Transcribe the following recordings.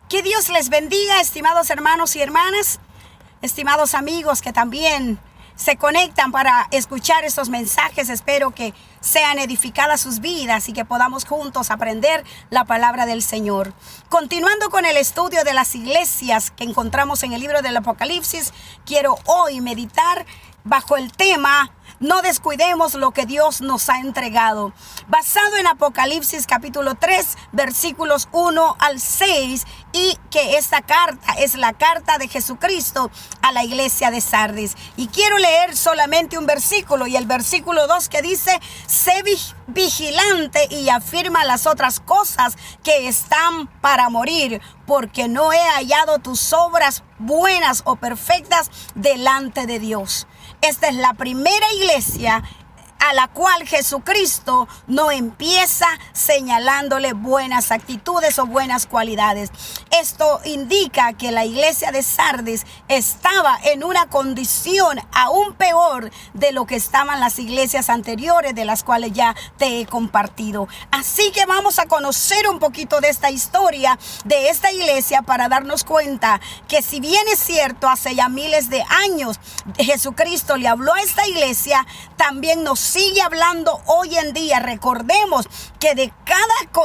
Que Dios les bendiga, estimados hermanos y hermanas, estimados amigos que también se conectan para escuchar estos mensajes. Espero que sean edificadas sus vidas y que podamos juntos aprender la palabra del Señor. Continuando con el estudio de las iglesias que encontramos en el libro del Apocalipsis, quiero hoy meditar bajo el tema: no descuidemos lo que Dios nos ha entregado. Basado en Apocalipsis capítulo 3, versículos 1 al 6, y que esta carta es la carta de Jesucristo a la iglesia de Sardis. Y quiero leer solamente un versículo, y el versículo 2, que dice: sé vigilante y afirma las otras cosas que están para morir, porque no he hallado tus obras buenas o perfectas delante de Dios. Esta es la primera iglesia a la cual Jesucristo no empieza señalándole buenas actitudes o buenas cualidades. Esto indica que la iglesia de Sardis estaba en una condición aún peor de lo que estaban las iglesias anteriores, de las cuales ya te he compartido. Así que vamos a conocer un poquito de esta historia de esta iglesia para darnos cuenta que, si bien es cierto, hace ya miles de años Jesucristo le habló a esta iglesia, también nos sigue hablando hoy en día. Recordemos que de cada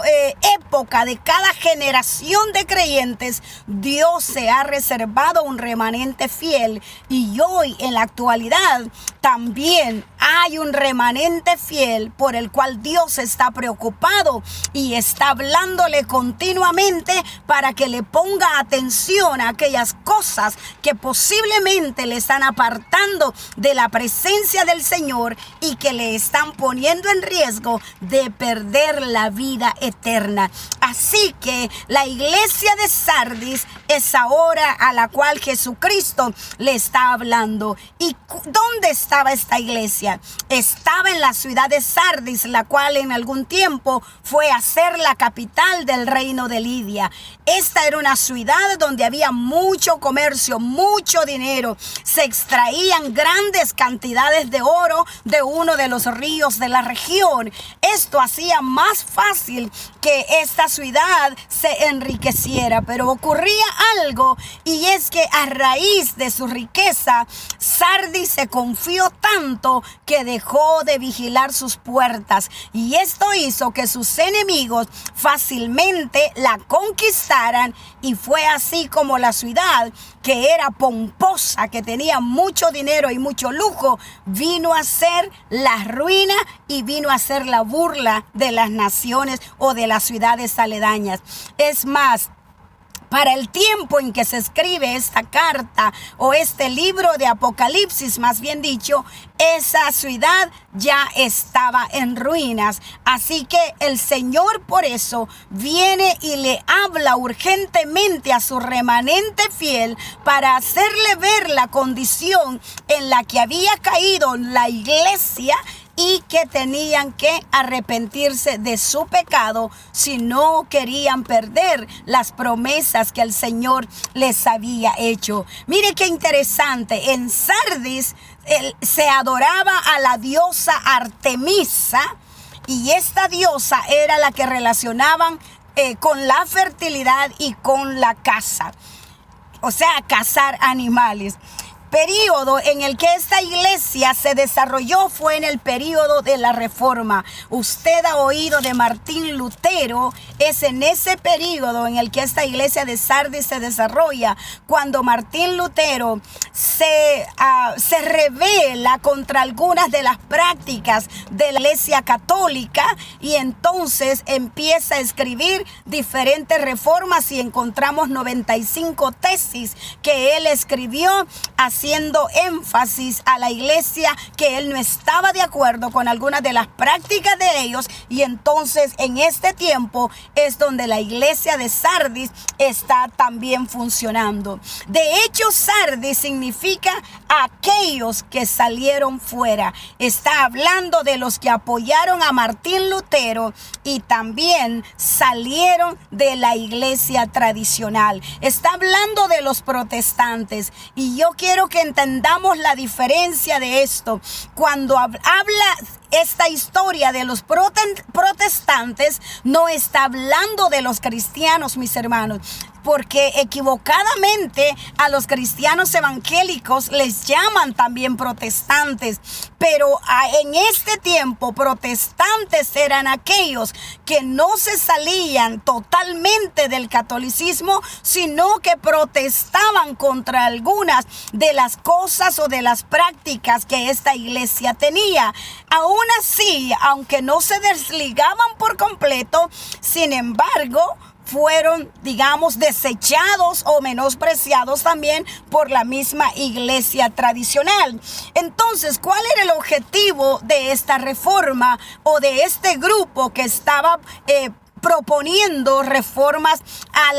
época, de cada generación de creyentes, Dios se ha reservado un remanente fiel, y hoy en la actualidad también hay un remanente fiel por el cual Dios está preocupado y está hablándole continuamente para que le ponga atención a aquellas cosas que posiblemente le están apartando de la presencia del Señor y que le están poniendo en riesgo de perder la vida eterna. Así que la iglesia de Sardis es ahora a la cual Jesucristo le está hablando. ¿Y dónde estaba esta iglesia? Estaba en la ciudad de Sardis, la cual en algún tiempo fue a ser la capital del reino de Lidia. Esta era una ciudad donde había mucho comercio, mucho dinero. Se extraían grandes cantidades de oro de uno de los ríos de la región. Esto hacía más fácil que esta ciudad se enriqueciera, pero ocurría algo, y es que a raíz de su riqueza, Sardis se confió tanto que dejó de vigilar sus puertas, y esto hizo que sus enemigos fácilmente la conquistaran, y fue así como la ciudad, que era pomposa, que tenía mucho dinero y mucho lujo, vino a ser la ruina y vino a ser la burla de las naciones o de las ciudades aledañas. Es más, para el tiempo en que se escribe esta carta o este libro de Apocalipsis, más bien dicho, esa ciudad ya estaba en ruinas. Así que el Señor por eso viene y le habla urgentemente a su remanente fiel para hacerle ver la condición en la que había caído la iglesia, y que tenían que arrepentirse de su pecado si no querían perder las promesas que el Señor les había hecho. Mire qué interesante. En Sardis se adoraba a la diosa Artemisa, y esta diosa era la que relacionaban con la fertilidad y con la caza, o sea, cazar animales. Período en el que esta iglesia se desarrolló fue en el período de la Reforma. Usted ha oído de Martín Lutero. Es en ese período en el que esta iglesia de Sardis se desarrolla, cuando Martín Lutero se rebela contra algunas de las prácticas de la iglesia católica, y entonces empieza a escribir diferentes reformas, y encontramos 95 tesis que él escribió, haciendo énfasis a la iglesia que él no estaba de acuerdo con algunas de las prácticas de ellos. Y entonces en este tiempo es donde la iglesia de Sardis está también funcionando. De hecho, Sardis significa aquellos que salieron fuera. Está hablando de los que apoyaron a Martín Lutero y también salieron de la iglesia tradicional. Está hablando de los protestantes, y yo quiero que entendamos la diferencia de esto. Cuando habla esta historia de los protestantes no está hablando de los cristianos, mis hermanos, porque equivocadamente a los cristianos evangélicos les llaman también protestantes, pero en este tiempo protestantes eran aquellos que no se salían totalmente del catolicismo, sino que protestaban contra algunas de las cosas o de las prácticas que esta iglesia tenía. Aún así, aunque no se desligaban por completo, sin embargo, fueron, digamos, desechados o menospreciados también por la misma iglesia tradicional. Entonces, ¿cuál era el objetivo de esta reforma o de este grupo que estaba proponiendo reformas a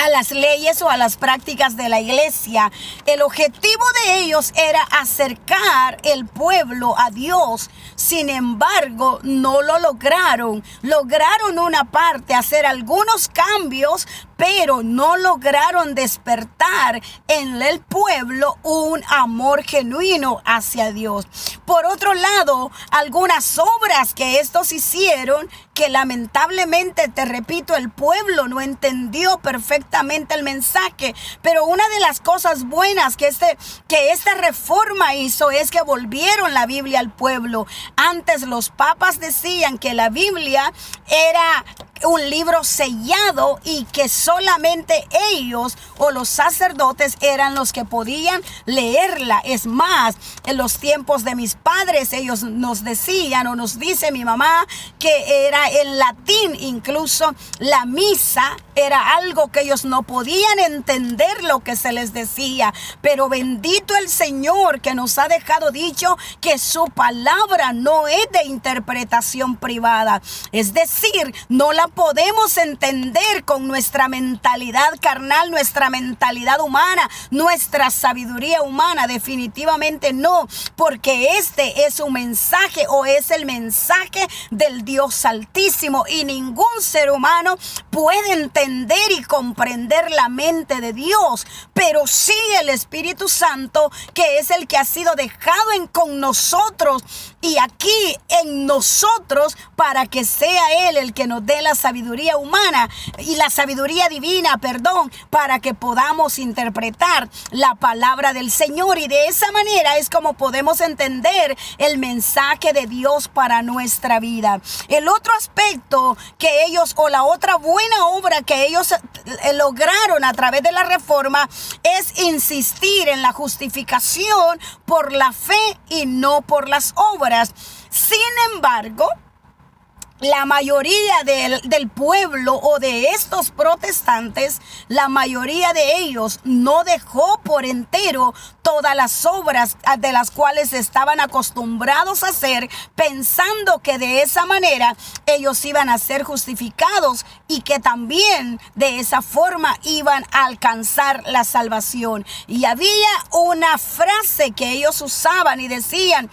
las leyes o a las prácticas de la iglesia? El objetivo de ellos era acercar el pueblo a Dios. Sin embargo, no lo lograron. Lograron una parte, hacer algunos cambios, pero no lograron despertar en el pueblo un amor genuino hacia Dios. Por otro lado, algunas obras que estos hicieron, que lamentablemente, te repito, el pueblo no entendió perfectamente el mensaje, pero una de las cosas buenas que esta reforma hizo es que volvieron la Biblia al pueblo. Antes los papas decían que la Biblia era un libro sellado y que solamente ellos o los sacerdotes eran los que podían leerla. Es más, en los tiempos de mis padres ellos nos decían, o nos dice mi mamá, que era en latín. Incluso la misa era algo que ellos no podían entender lo que se les decía, pero bendito el Señor que nos ha dejado dicho que su palabra no es de interpretación privada. Es decir, no la podemos entender con nuestra mentalidad carnal, nuestra mentalidad humana, nuestra sabiduría humana. Definitivamente no, porque este es un mensaje o es el mensaje del Dios Altísimo, y ningún ser humano puede entender y comprender la mente de Dios, pero sí el Espíritu Santo, que es el que ha sido dejado con nosotros y aquí en nosotros, para que sea Él el que nos dé la sabiduría humana y la sabiduría divina, para que podamos interpretar la palabra del Señor, y de esa manera es como podemos entender el mensaje de Dios para nuestra vida. El otro aspecto que ellos, o la otra buena obra que ellos lograron a través de la reforma, es insistir en la justificación por la fe y no por las obras. Sin embargo, la mayoría del pueblo o de estos protestantes, la mayoría de ellos no dejó por entero todas las obras de las cuales estaban acostumbrados a hacer, pensando que de esa manera ellos iban a ser justificados y que también de esa forma iban a alcanzar la salvación. Y había una frase que ellos usaban y decían: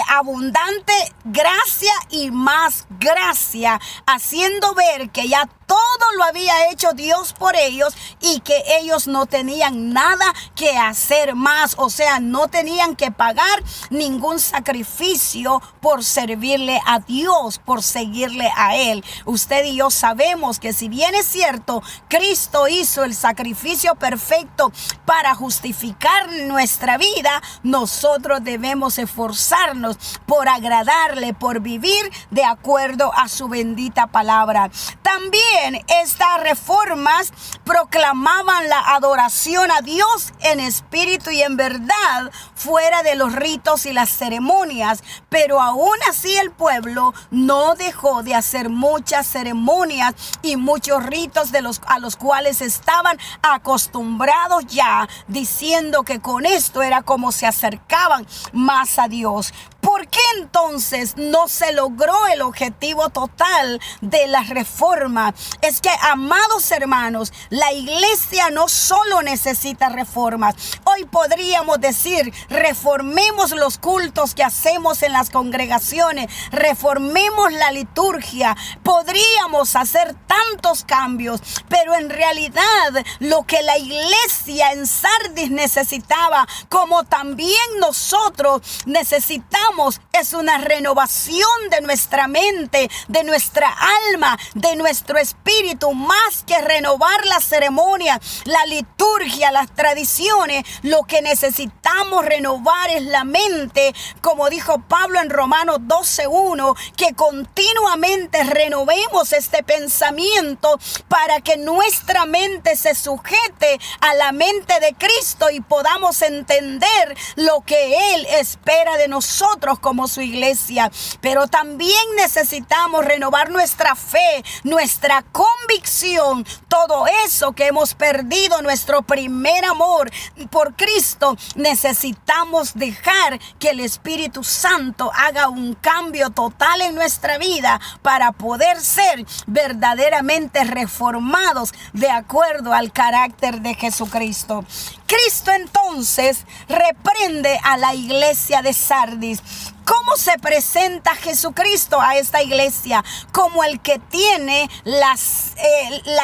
abundante gracia y más gracia, haciendo ver que ya todo lo había hecho Dios por ellos y que ellos no tenían nada que hacer más. O sea, no tenían que pagar ningún sacrificio por servirle a Dios, por seguirle a Él. Usted y yo sabemos que, si bien es cierto, Cristo hizo el sacrificio perfecto para justificar nuestra vida, nosotros debemos esforzarnos por agradarle, por vivir de acuerdo a su bendita palabra. También estas reformas proclamaban la adoración a Dios en espíritu y en verdad, fuera de los ritos y las ceremonias, pero aún así el pueblo no dejó de hacer muchas ceremonias y muchos ritos a los cuales estaban acostumbrados ya, diciendo que con esto era como se acercaban más a Dios. ¿Por qué entonces no se logró el objetivo total de la reforma? Es que, amados hermanos, la iglesia no solo necesita reformas. Hoy podríamos decir: reformemos los cultos que hacemos en las congregaciones, reformemos la liturgia. Podríamos hacer tantos cambios, pero en realidad lo que la iglesia en Sardis necesitaba, como también nosotros necesitamos queremos es una renovación de nuestra mente, de nuestra alma, de nuestro espíritu, más que renovar la ceremonia, la liturgia, las tradiciones. Lo que necesitamos renovar es la mente, como dijo Pablo en Romanos 12:1, que continuamente renovemos este pensamiento para que nuestra mente se sujete a la mente de Cristo y podamos entender lo que Él espera de nosotros como su iglesia. Pero también necesitamos renovar nuestra fe, nuestra convicción, todo eso que hemos perdido, nuestro primer amor por Cristo. Necesitamos dejar que el Espíritu Santo haga un cambio total en nuestra vida para poder ser verdaderamente reformados de acuerdo al carácter de Jesucristo. Cristo entonces reprende a la iglesia de Sardis. ¿Cómo se presenta Jesucristo a esta iglesia? Como el que tiene las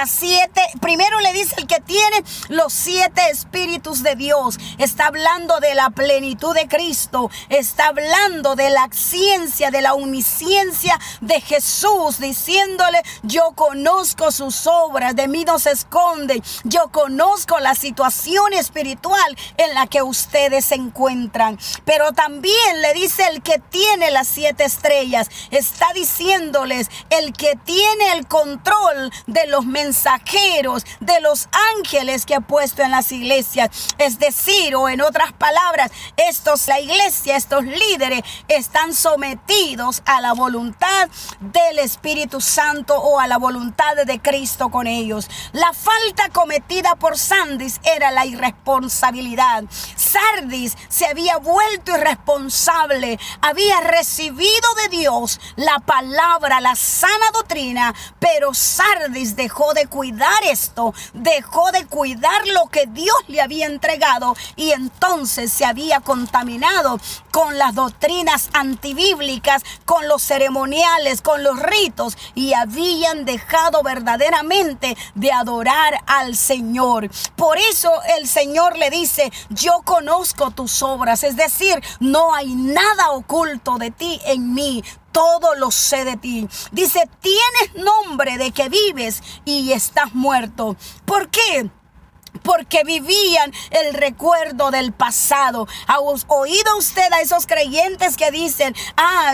7, primero le dice el que tiene los 7 espíritus de Dios. Está hablando de la plenitud de Cristo. Está hablando de la ciencia, de la omnisciencia de Jesús, diciéndole: yo conozco sus obras, de mí no se esconden. Yo conozco la situación espiritual en la que ustedes se encuentran. Pero también le dice el que tiene las 7 estrellas. Está diciéndoles el que tiene el control de los mensajeros, de los ángeles que ha puesto en las iglesias. Es decir, o en otras palabras, la iglesia, estos líderes están sometidos a la voluntad del Espíritu Santo o a la voluntad de Cristo con ellos. La falta cometida por Sardis era la irresponsabilidad. Sardis se había vuelto irresponsable, había recibido de Dios la palabra, la sana doctrina, pero Sardis dejó de cuidar esto, dejó de cuidar lo que Dios le había entregado, y entonces se había contaminado con las doctrinas antibíblicas, con los ceremoniales, con los ritos, y habían dejado verdaderamente de adorar al Señor. Por eso el Señor le dice: yo conozco tus obras, es decir, no hay nada oculto de ti en mí. Todo lo sé de ti. Dice: tienes nombre de que vives y estás muerto. ¿Por qué? Porque vivían el recuerdo del pasado. ¿Ha oído usted a esos creyentes que dicen: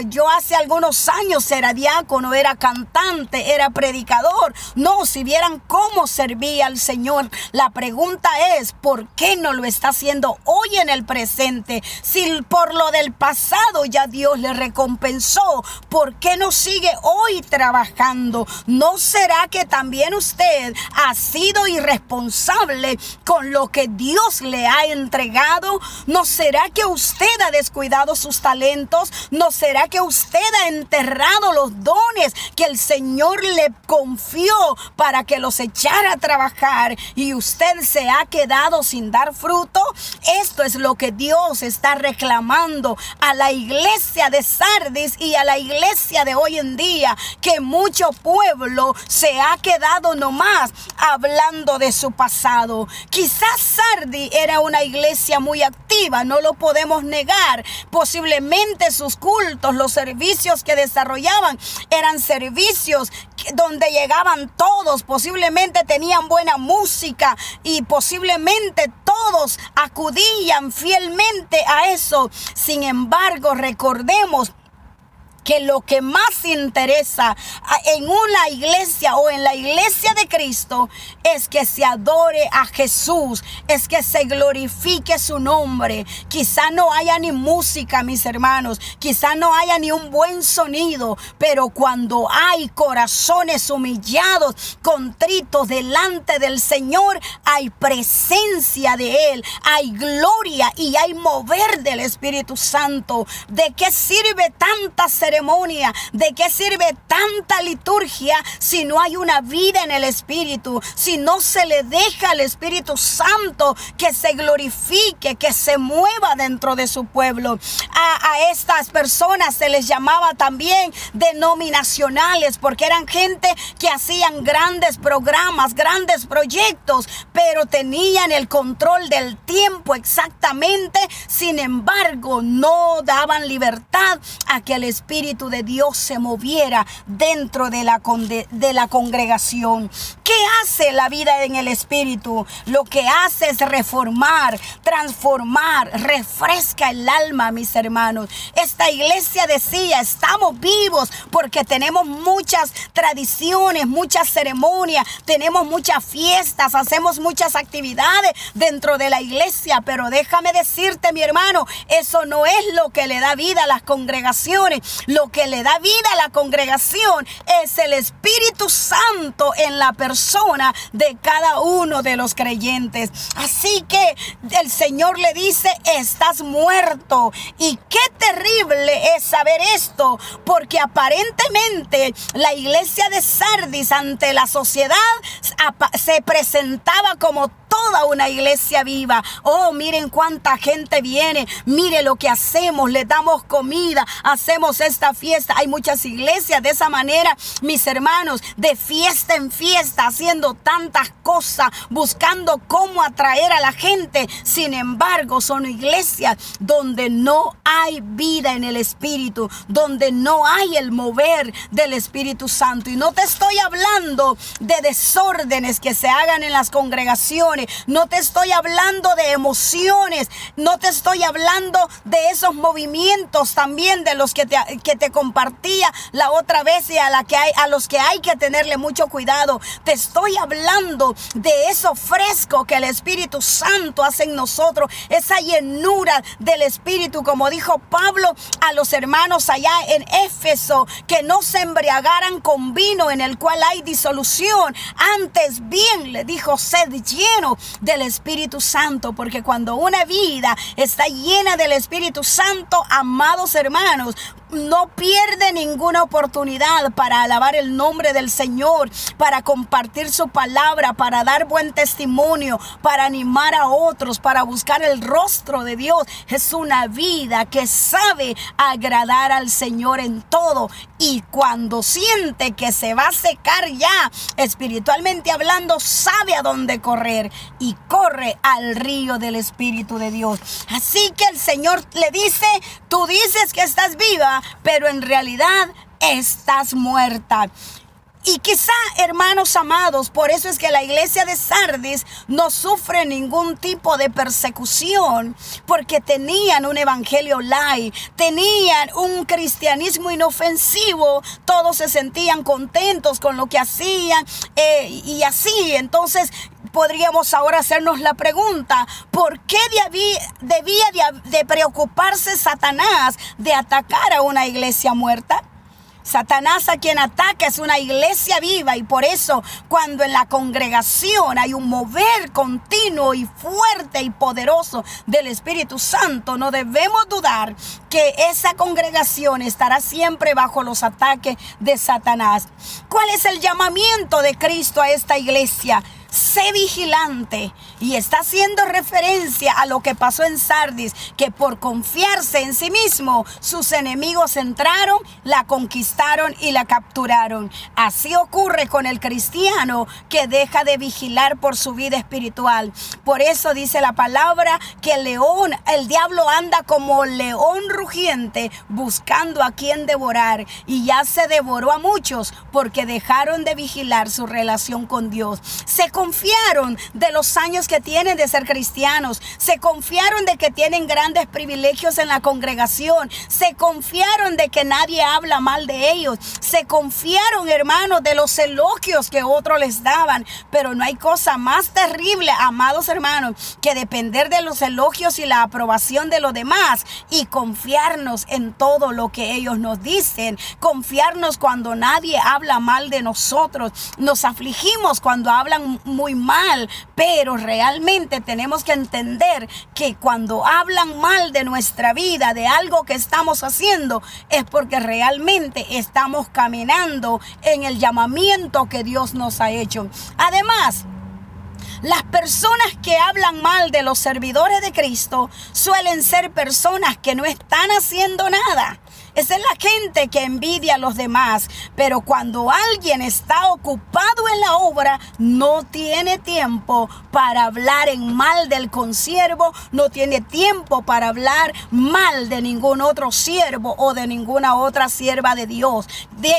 yo hace algunos años era diácono, era cantante, era predicador? No, si vieran cómo servía al Señor. La pregunta es: ¿por qué no lo está haciendo hoy en el presente? Si por lo del pasado ya Dios le recompensó, ¿por qué no sigue hoy trabajando? ¿No será que también usted ha sido irresponsable con lo que Dios le ha entregado? ¿No será que usted ha descuidado sus talentos? ¿No será que usted ha enterrado los dones que el Señor le confió para que los echara a trabajar y usted se ha quedado sin dar fruto? Esto es lo que Dios está reclamando a la iglesia de Sardis y a la iglesia de hoy en día, que mucho pueblo se ha quedado nomás hablando de su pasado. Quizás Sardis era una iglesia muy activa, no lo podemos negar. Posiblemente sus cultos, los servicios que desarrollaban eran servicios donde llegaban todos, posiblemente tenían buena música y posiblemente todos acudían fielmente a eso. Sin embargo, recordemos que lo que más interesa en una iglesia o en la iglesia de Cristo es que se adore a Jesús, es que se glorifique su nombre. Quizá no haya ni música, mis hermanos, quizá no haya ni un buen sonido, pero cuando hay corazones humillados, contritos delante del Señor, hay presencia de Él, hay gloria y hay mover del Espíritu Santo. ¿De qué sirve tanta ceremonia ceremonia? ¿De qué sirve tanta liturgia si no hay una vida en el Espíritu? Si no se le deja al Espíritu Santo que se glorifique, que se mueva dentro de su pueblo. A estas personas se les llamaba también denominacionales, porque eran gente que hacían grandes programas, grandes proyectos, pero tenían el control del tiempo exactamente. Sin embargo, no daban libertad a que el Espíritu de Dios se moviera dentro de la congregación. ¿Qué hace la vida en el Espíritu? Lo que hace es reformar, transformar, refresca el alma, mis hermanos. Esta iglesia decía, estamos vivos porque tenemos muchas tradiciones, muchas ceremonias, tenemos muchas fiestas, hacemos muchas actividades dentro de la iglesia, pero déjame decirte, mi hermano, eso no es lo que le da vida a las congregaciones. Lo que le da vida a la congregación es el Espíritu Santo en la persona de cada uno de los creyentes. Así que el Señor le dice, estás muerto. Y qué terrible es saber esto, porque aparentemente la iglesia de Sardis ante la sociedad se presentaba como toda una iglesia viva. Oh, miren cuánta gente viene, mire lo que hacemos, le damos comida, hacemos esta fiesta. Hay muchas iglesias de esa manera, mis hermanos, de fiesta en fiesta, haciendo tantas cosas, buscando cómo atraer a la gente. Sin embargo, son iglesias donde no hay vida en el Espíritu, donde no hay el mover del Espíritu Santo. Y no te estoy hablando de desórdenes que se hagan en las congregaciones, no te estoy hablando de emociones, no te estoy hablando de esos movimientos también de los que te compartía la otra vez y a los que hay que tenerle mucho cuidado. Te estoy hablando de eso fresco que el Espíritu Santo hace en nosotros, esa llenura del Espíritu, como dijo Pablo a los hermanos allá en Éfeso, que no se embriagaran con vino en el cual hay disolución, antes bien le dijo, sed lleno del Espíritu Santo, porque cuando una vida está llena del Espíritu Santo, amados hermanos, no pierde ninguna oportunidad para alabar el nombre del Señor, para compartir su palabra, para dar buen testimonio, para animar a otros, para buscar el rostro de Dios. Es una vida que sabe agradar al Señor en todo, y cuando siente que se va a secar ya, espiritualmente hablando, sabe a dónde correr y corre al río del Espíritu de Dios. Así que el Señor le dice, tú dices que estás viva, pero en realidad estás muerta. Y quizá, hermanos amados, por eso es que la iglesia de Sardis no sufre ningún tipo de persecución, porque tenían un evangelio light, tenían un cristianismo inofensivo, todos se sentían contentos con lo que hacían y así. Entonces podríamos ahora hacernos la pregunta, ¿por qué debía de preocuparse Satanás de atacar a una iglesia muerta? Satanás a quien ataca es una iglesia viva, y por eso cuando en la congregación hay un mover continuo y fuerte y poderoso del Espíritu Santo, no debemos dudar que esa congregación estará siempre bajo los ataques de Satanás. ¿Cuál es el llamamiento de Cristo a esta iglesia? Sé vigilante, y está haciendo referencia a lo que pasó en Sardis, que por confiarse en sí mismo, sus enemigos entraron, la conquistaron y la capturaron. Así ocurre con el cristiano que deja de vigilar por su vida espiritual. Por eso dice la palabra que el diablo anda como león rugiente buscando a quien devorar, y ya se devoró a muchos porque dejaron de vigilar su relación con Dios. Se confiaron de los años que tienen de ser cristianos, se confiaron de que tienen grandes privilegios en la congregación, se confiaron de que nadie habla mal de ellos, se confiaron, hermanos, de los elogios que otros les daban. Pero no hay cosa más terrible, amados hermanos, que depender de los elogios y la aprobación de los demás y confiarnos en todo lo que ellos nos dicen, confiarnos cuando nadie habla mal de nosotros. Nos afligimos cuando hablan muy mal, pero realmente tenemos que entender que cuando hablan mal de nuestra vida, de algo que estamos haciendo, es porque realmente estamos caminando en el llamamiento que Dios nos ha hecho. Además, las personas que hablan mal de los servidores de Cristo suelen ser personas que no están haciendo nada. Esa es la gente que envidia a los demás. Pero cuando alguien está ocupado en la obra, no tiene tiempo para hablar en mal del consiervo, no tiene tiempo para hablar mal de ningún otro siervo o de ninguna otra sierva de Dios.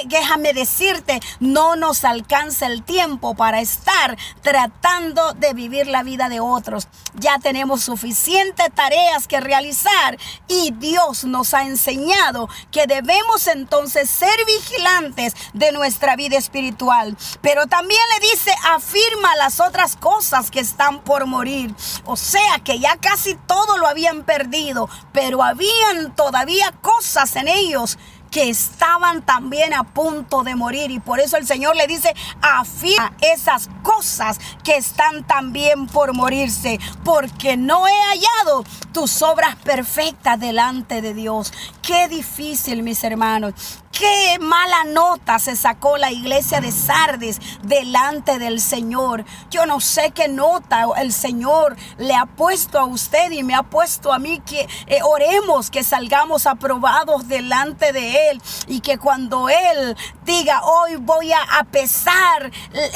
Déjame decirte, no nos alcanza el tiempo para estar tratando de vivir la vida de otros. Ya tenemos suficientes tareas que realizar y Dios nos ha enseñado que debemos entonces ser vigilantes de nuestra vida espiritual. Pero también le dice, afirma las otras cosas que están por morir. O sea que ya casi todo lo habían perdido, pero habían todavía cosas en ellos que estaban también a punto de morir. Y por eso el Señor le dice, afirma esas cosas que están también por morirse, porque no he hallado tus obras perfectas delante de Dios. Qué difícil, mis hermanos. Qué mala nota se sacó la iglesia de Sardis delante del Señor. Yo no sé qué nota el Señor le ha puesto a usted y me ha puesto a mí, que oremos que salgamos aprobados delante de Él, y que cuando Él diga, hoy voy a pesar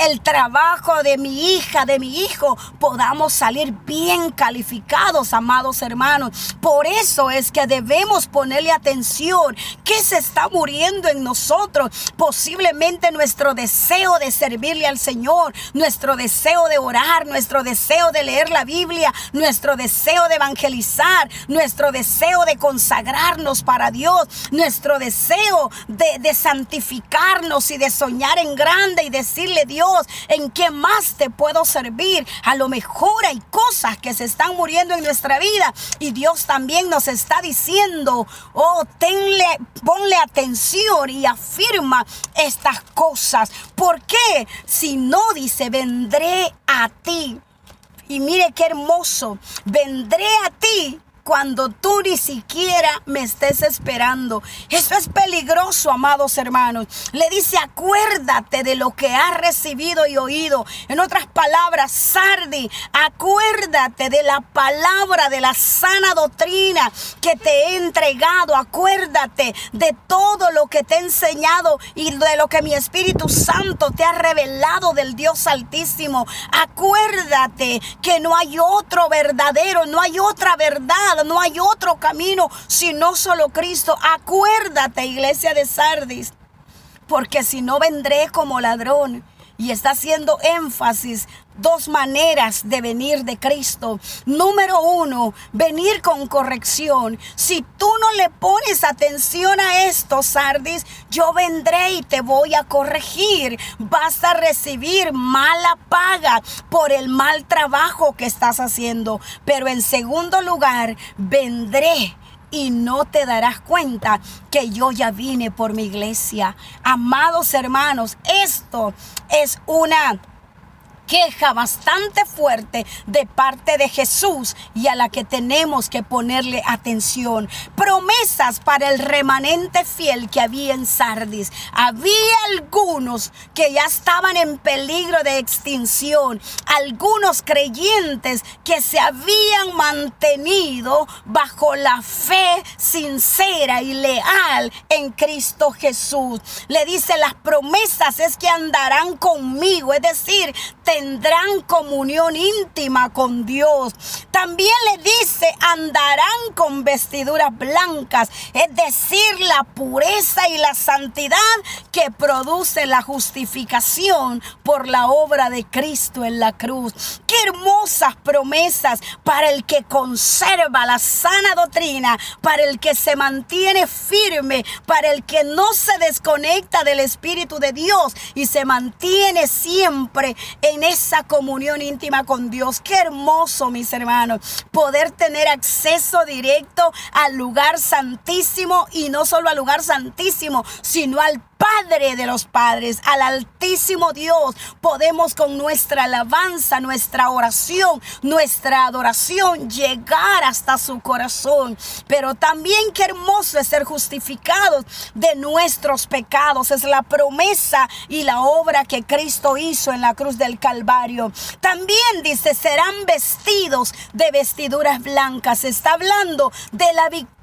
el trabajo de mi hija, de mi hijo, podamos salir bien calificados, amados hermanos. Por eso es que debemos ponerle atención. ¿Qué se está muriendo en nosotros? Posiblemente nuestro deseo de servirle al Señor, nuestro deseo de orar, nuestro deseo de leer la Biblia, nuestro deseo de evangelizar, nuestro deseo de consagrarnos para Dios, nuestro deseo de santificarnos y de soñar en grande y decirle, Dios, ¿en qué más te puedo servir? A lo mejor hay cosas que se están muriendo en nuestra vida y Dios también nos está diciendo, ponle atención y afirma estas cosas. ¿Por qué? Si no, dice, vendré a ti. Y mire qué hermoso, vendré a ti cuando tú ni siquiera me estés esperando. Eso es peligroso, amados hermanos. Le dice, acuérdate de lo que has recibido y oído. En otras palabras, Sardis, acuérdate de la palabra, de la sana doctrina que te he entregado. Acuérdate de todo lo que te he enseñado y de lo que mi Espíritu Santo te ha revelado del Dios Altísimo. Acuérdate que no hay otro verdadero, no hay otra verdad, no hay otro camino sino solo Cristo. Acuérdate, iglesia de Sardis, porque si no, vendré como ladrón. Y está haciendo énfasis dos maneras de venir de Cristo. Número uno, venir con corrección. Si tú no le pones atención a esto, Sardis, yo vendré y te voy a corregir. Vas a recibir mala paga por el mal trabajo que estás haciendo. Pero en segundo lugar, vendré y no te darás cuenta que yo ya vine por mi iglesia. Amados hermanos, esto es una queja bastante fuerte de parte de Jesús y a la que tenemos que ponerle atención. Promesas para el remanente fiel que había en Sardis. Había algunos que ya estaban en peligro de extinción, algunos creyentes que se habían mantenido bajo la fe sincera y leal en Cristo Jesús. Le dice, las promesas es que andarán conmigo, es decir, tendrán comunión íntima con Dios. También le dice, andarán con vestiduras blancas, es decir, la pureza y la santidad que produce la justificación por la obra de Cristo en la cruz. Qué hermosas promesas para el que conserva la sana doctrina, para el que se mantiene firme, para el que no se desconecta del Espíritu de Dios y se mantiene siempre en esa comunión íntima con Dios. Qué hermoso, mis hermanos, poder tener acceso directo al lugar santísimo, y no solo al lugar santísimo, sino al Padre de los padres, al Altísimo Dios. Podemos con nuestra alabanza, nuestra oración, nuestra adoración llegar hasta su corazón. Pero también qué hermoso es ser justificados de nuestros pecados. Es la promesa y la obra que Cristo hizo en la cruz del Calvario. También dice, serán vestidos de vestiduras blancas. Está hablando de la victoria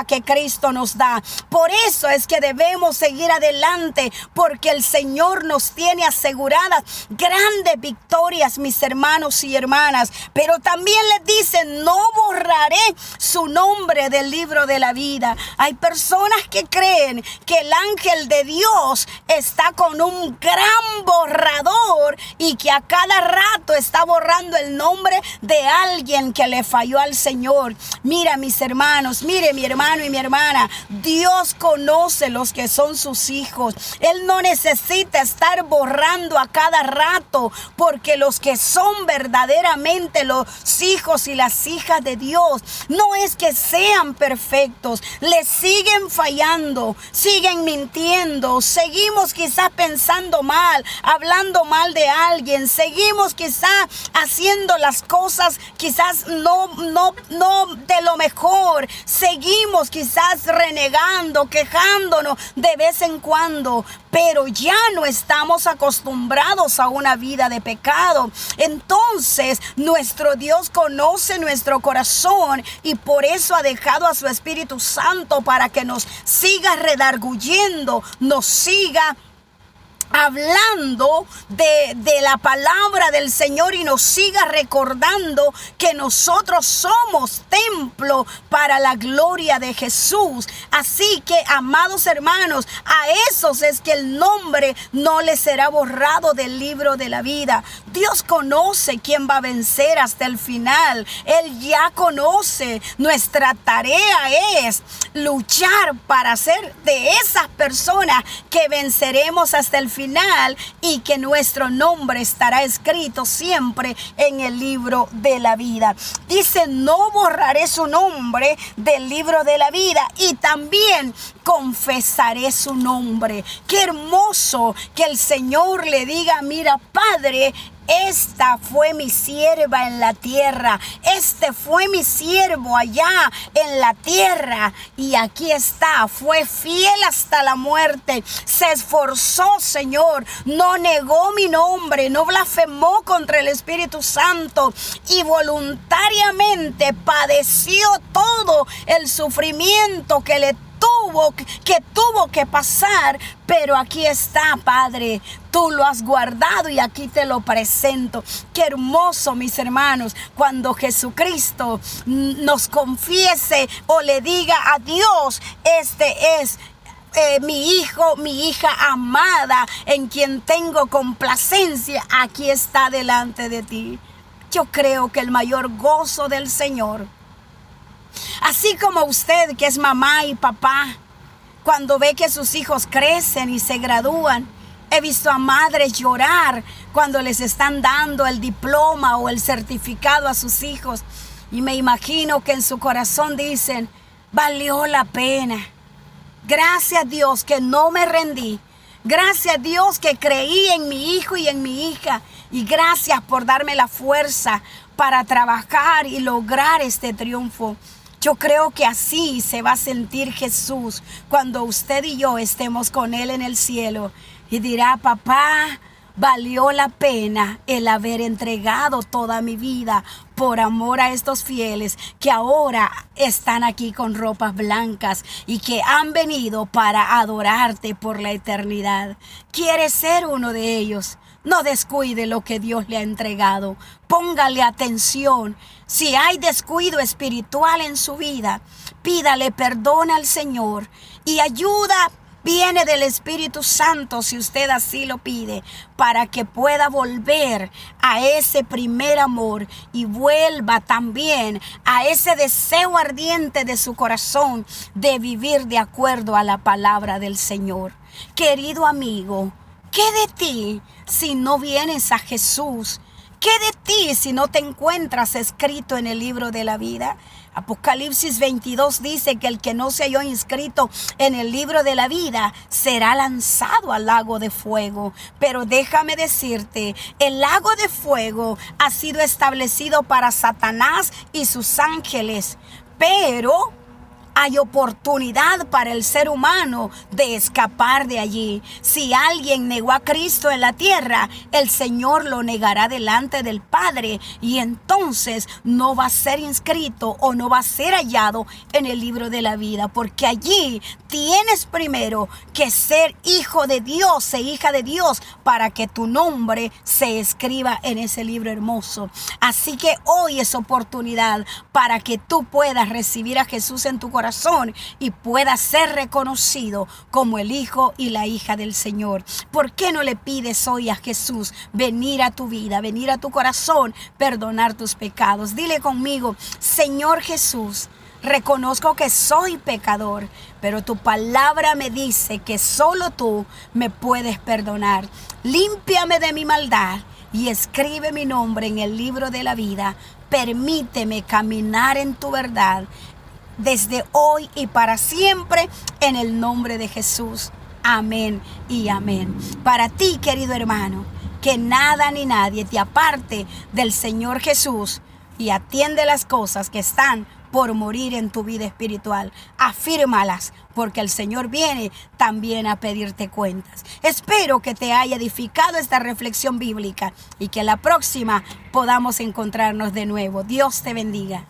que Cristo nos da. Por eso es que debemos seguir adelante, porque el Señor nos tiene aseguradas grandes victorias, mis hermanos y hermanas. Pero también les dice, no borraré su nombre del libro de la vida. Hay personas que creen que el ángel de Dios está con un gran borrador y que a cada rato está borrando el nombre de alguien que le falló al Señor. Mira, mis hermanos, mire mi hermano y mi hermana, Dios conoce los que son sus hijos. Él no necesita estar borrando a cada rato, porque los que son verdaderamente los hijos y las hijas de Dios no es que sean perfectos, le siguen fallando, siguen mintiendo, seguimos quizás pensando mal, hablando mal de alguien, seguimos quizás haciendo las cosas quizás no de lo mejor, seguimos quizás renegando, quejándonos de vez en cuando, pero ya no estamos acostumbrados a una vida de pecado. Entonces nuestro Dios conoce nuestro corazón, y por eso ha dejado a su Espíritu Santo para que nos siga redarguyendo, nos siga hablando de la palabra del Señor, y nos siga recordando que nosotros somos templo para la gloria de Jesús. Así que, amados hermanos, a esos es que el nombre no les será borrado del libro de la vida. Dios conoce quién va a vencer hasta el final. Él ya conoce. Nuestra tarea es luchar para ser de esas personas que venceremos hasta el final, y que nuestro nombre estará escrito siempre en el libro de la vida. Dice, no borraré su nombre del libro de la vida, y también confesaré su nombre. Qué hermoso que el Señor le diga, mira, Padre, esta fue mi sierva en la tierra, este fue mi siervo allá en la tierra, y aquí está, fue fiel hasta la muerte, se esforzó, Señor, no negó mi nombre, no blasfemó contra el Espíritu Santo, y voluntariamente padeció todo el sufrimiento que tuvo que pasar. Pero aquí está, Padre, tú lo has guardado y aquí te lo presento. Qué hermoso, mis hermanos, cuando Jesucristo nos confiese o le diga a Dios, este es mi hijo, mi hija amada, en quien tengo complacencia, aquí está delante de ti. Yo creo que el mayor gozo del Señor, así como usted que es mamá y papá, cuando ve que sus hijos crecen y se gradúan, he visto a madres llorar cuando les están dando el diploma o el certificado a sus hijos, y me imagino que en su corazón dicen, valió la pena. Gracias a Dios que no me rendí. Gracias a Dios que creí en mi hijo y en mi hija, y gracias por darme la fuerza para trabajar y lograr este triunfo. Yo creo que así se va a sentir Jesús cuando usted y yo estemos con Él en el cielo, y dirá, papá, valió la pena el haber entregado toda mi vida por amor a estos fieles que ahora están aquí con ropas blancas y que han venido para adorarte por la eternidad. ¿Quieres ser uno de ellos? No descuide lo que Dios le ha entregado. Póngale atención. Si hay descuido espiritual en su vida, pídale perdón al Señor, y ayuda viene del Espíritu Santo, si usted así lo pide, para que pueda volver a ese primer amor y vuelva también a ese deseo ardiente de su corazón de vivir de acuerdo a la palabra del Señor. Querido amigo, ¿Qué de ti si no vienes a Jesús? ¿Qué de ti si no te encuentras escrito en el libro de la vida? Apocalipsis 22 dice que el que no se halló inscrito en el libro de la vida será lanzado al lago de fuego. Pero déjame decirte, el lago de fuego ha sido establecido para Satanás y sus ángeles, pero hay oportunidad para el ser humano de escapar de allí. Si alguien negó a Cristo en la tierra, el Señor lo negará delante del Padre y entonces no va a ser inscrito o no va a ser hallado en el libro de la vida, porque allí tienes primero que ser hijo de Dios e hija de Dios para que tu nombre se escriba en ese libro hermoso. Así que hoy es oportunidad para que tú puedas recibir a Jesús en tu corazón y pueda ser reconocido como el hijo y la hija del Señor. ¿Por qué no le pides hoy a Jesús venir a tu vida, venir a tu corazón, perdonar tus pecados? Dile conmigo: Señor Jesús, reconozco que soy pecador, pero tu palabra me dice que solo tú me puedes perdonar. Límpiame de mi maldad y escribe mi nombre en el libro de la vida. Permíteme caminar en tu verdad desde hoy y para siempre, en el nombre de Jesús. Amén y amén. Para ti, querido hermano, que nada ni nadie te aparte del Señor Jesús, y atiende las cosas que están por morir en tu vida espiritual. Afírmalas, porque el Señor viene también a pedirte cuentas. Espero que te haya edificado esta reflexión bíblica y que la próxima podamos encontrarnos de nuevo. Dios te bendiga.